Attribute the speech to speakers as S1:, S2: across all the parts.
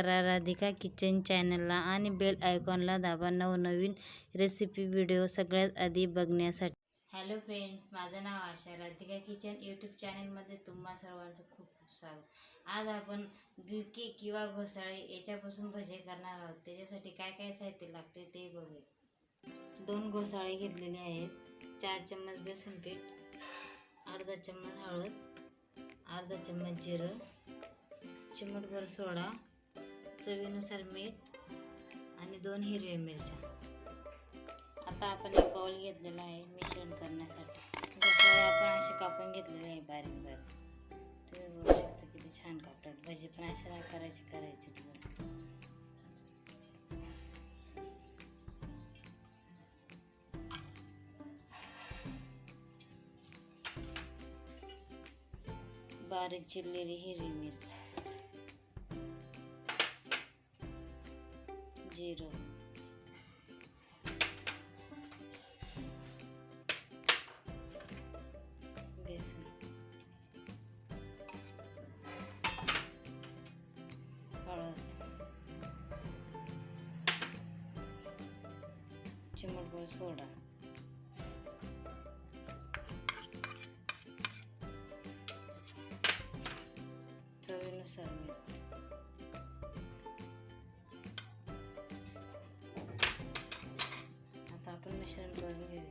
S1: करा राधिका किचन चॅनलला आणि बेल आयकॉनला दाबा नवनवीन रेसिपी व्हिडिओ सगळ्यात आधी बघण्यासाठी। हॅलो फ्रेंड्स, माझं नाव आशा। राधिका किचन यूट्यूब चॅनलमध्ये तुम्हा सर्वांचं खूप खूप स्वागत। आज आपण गिलकी किंवा घोसाळे याच्यापासून भजे करणार आहोत। त्याच्यासाठी काय काय साहित्य लागते ते बघूया। 2 घोसाळे घेतलेले आहेत, 4 चम्मच बेसन पीठ, अर्धा चम्मच हळद, अर्धा चम्मच जिरं, चिमूटभर सोडा, चवीनुसार मीठ आणि 2 हिरव्या मिरच्या। आता आपण एक बाउल घेतलेला आहे मिश्रण करण्यासाठी। घोसाळे आपण असे कापून घेतलेले आहे बारीक बारीक। तुम्ही बघू शकता किती छान कापतात। भजी पण अशा करायचे बारीक चिरलेली हिरवी मिरची, जिरं, बेसन, हळद, चिमूटभर सोडा, चवीनुसार मीठ। आता आपण मिश्रण करून घेऊया।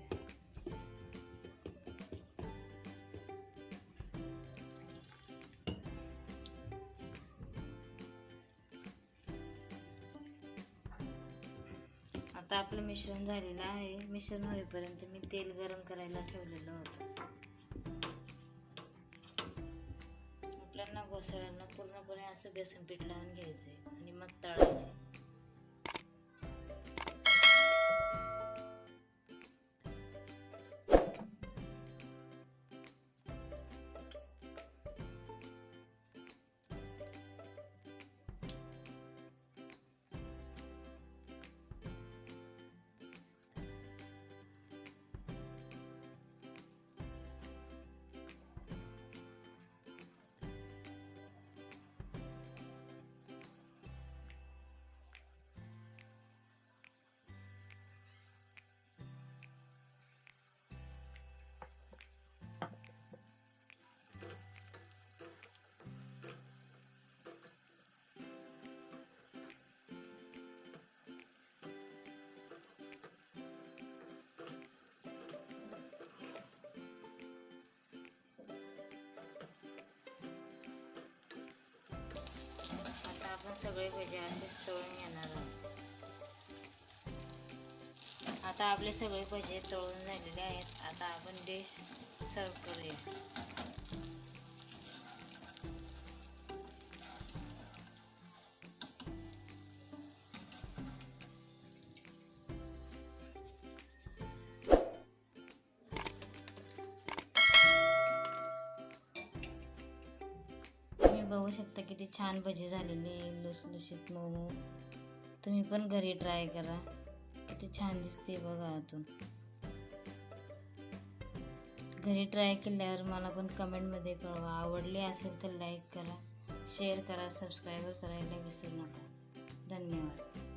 S1: आता आपलं मिश्रण झालेलं आहे। मिश्रण होईपर्यंत मी तेल गरम करायला ठेवलेलं होतं। आपल्याला घोसाळ्यांना पूर्णपणे असं बेसन पीठ लावून घ्यायचंय आणि मग तळायचे। आपण सगळे भजे असेच तळून घेणार आहोत। आता आपले सगळे भजे तळून झालेले आहेत। आता आपण डिश सर्व करूया। तुम्ही बघू शकता किती छान भजी झालेले, लुसलुशीत मऊ। तुम्ही पण घरी ट्राय करा, किती छान दिसते बघा आतून। घरी ट्राय केल्यावर मला पण कमेंटमध्ये कळवा। आवडले असेल तर लाईक करा, शेअर करा, सबस्क्राईब करायला विसरू नका। धन्यवाद।